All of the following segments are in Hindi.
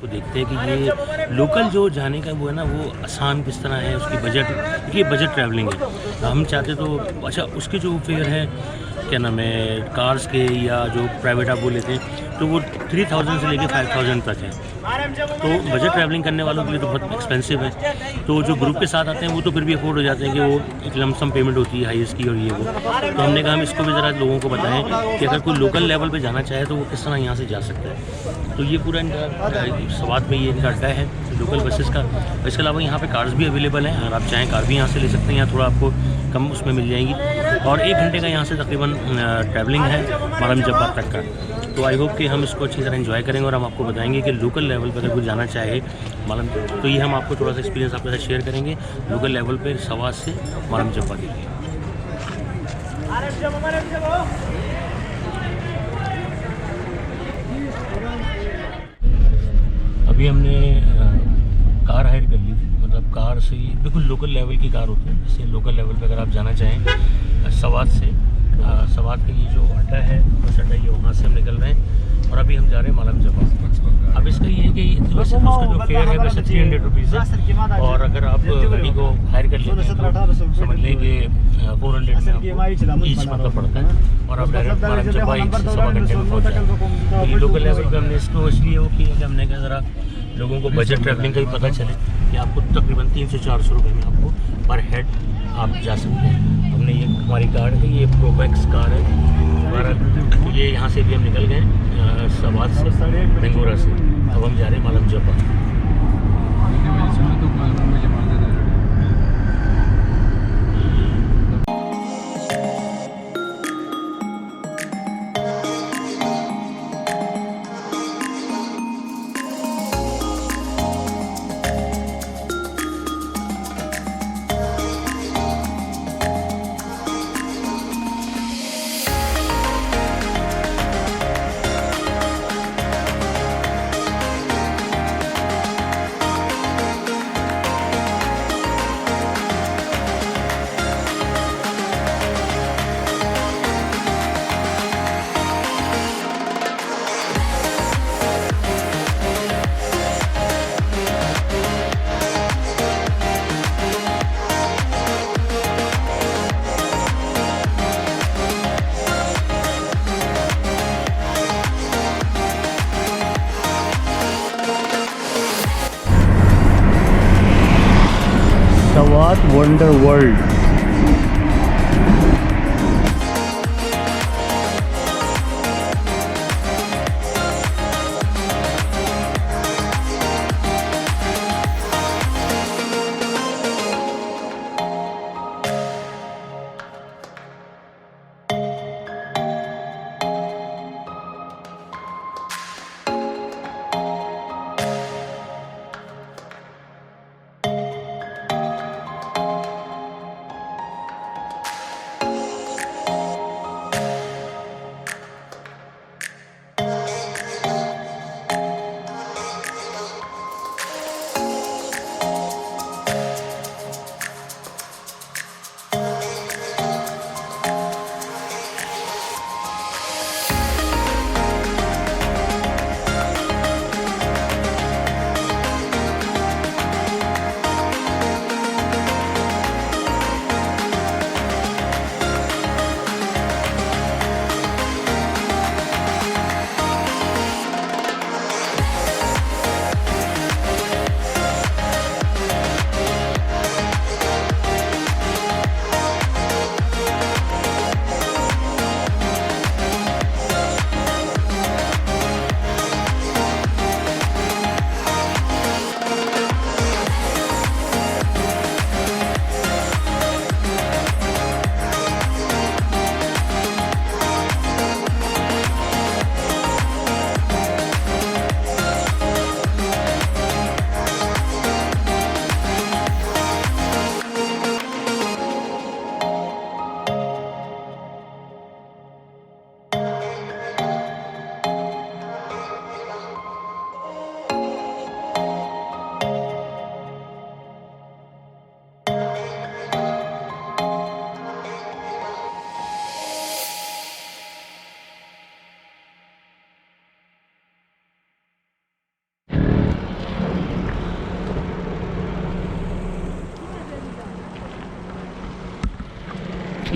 आपको देखते हैं कि ये लोकल जो जाने का वो है ना, वो आसान किस तरह है, उसकी बजट, देखिए बजट ट्रैवलिंग है। हम चाहते तो अच्छा उसके जो फेयर है, क्या नाम है, कार्स के या जो प्राइवेट आप वो लेते हैं तो वो 3000 से लेके 5000 तक है। तो बजट ट्रैवलिंग करने वालों के लिए तो बहुत एक्सपेंसिव है। तो जो ग्रुप के साथ आते हैं वो तो फिर भी अफोर्ड हो जाते हैं कि वो एक लमसम पेमेंट होती है हाईएस्ट की और ये वो। तो हमने कहा हम इसको भी ज़रा लोगों को बताएं कि अगर कोई लोकल लेवल पे जाना चाहे तो वो किस तरह यहाँ से जा सकता है। तो ये पूरा इनका सवाद में ये इनका अड्डा है लोकल बसेस का। इसके अलावा यहाँ पे कार्स भी अवेलेबल हैं, अगर आप चाहें कार भी यहाँ से ले सकते हैं, यहाँ थोड़ा आपको कम उसमें मिल जाएगी। और 1 घंटे का यहाँ से तकरीबन ट्रैवलिंग है मालम जब्बा तक का। तो आई होप कि हम इसको अच्छी तरह एंजॉय करेंगे और हम आपको बताएंगे कि लोकल लेवल पर अगर कोई जाना चाहे मालम, तो ये हम आपको थोड़ा सा एक्सपीरियंस आपके साथ शेयर करेंगे लोकल लेवल पे सवाद से मालम जब्बा के लिए। अभी हमने कार हायर कर ली थी, मतलब कार से ही बिल्कुल लोकल लेवल की कार होती है। जैसे लोकल लेवल पे अगर आप जाना चाहें सवाद से, सवाद का ये जो अड्डा है बस अड्डा, ये वहाँ से हम निकल रहे हैं और अभी हम जा रहे हैं मालम जब्बा। अब इसका ये है कि वैसे तो उसका जो फेयर है वैसे 300 रुपीज़ है, और अगर आप गाड़ी को हायर कर लेते हैं तो समझ लें कि 400 में ईच मतलब पड़ता है और आप डायरेक्ट मालम जब्बा 1 से 1.25 घंटे में पहुँच जाए। तो ये लोकल लेवल पर हमने इसको इसलिए वो किया कि हमने कहा ज़रा लोगों को बजट ट्रैवलिंग का भी पता चले कि आपको तकरीबन 300 से 400 रुपये में आपको पर हेड आप जा सकते हैं। हमने ये हमारी कार है, ये प्रोमैक्स कार है हमारा। ये यहाँ से भी हम निकल गए सवाद से, बेंगोरा से। अब हम जा रहे हैं मालम जब्बा। सवाद वंडर वर्ल्ड।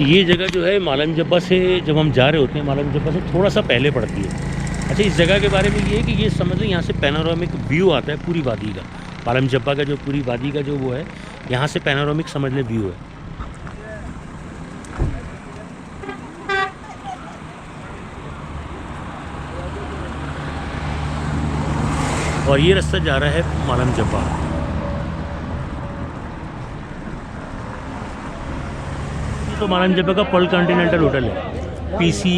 ये जगह जो है मालम जब्बा से जब हम जा रहे होते हैं, मालम जब्बा से थोड़ा सा पहले पड़ती है। अच्छा, इस जगह के बारे में ये है कि ये समझ लें यहाँ से पैनोरामिक व्यू आता है पूरी वादी का। मालम जब्बा का जो पूरी वादी का जो वो है, यहाँ से पैनोरामिक समझ लें व्यू है। और ये रास्ता जा रहा है मालम जब्बा। तो मालम जब्बा का पर्ल कॉन्टिनेंटल होटल है, PC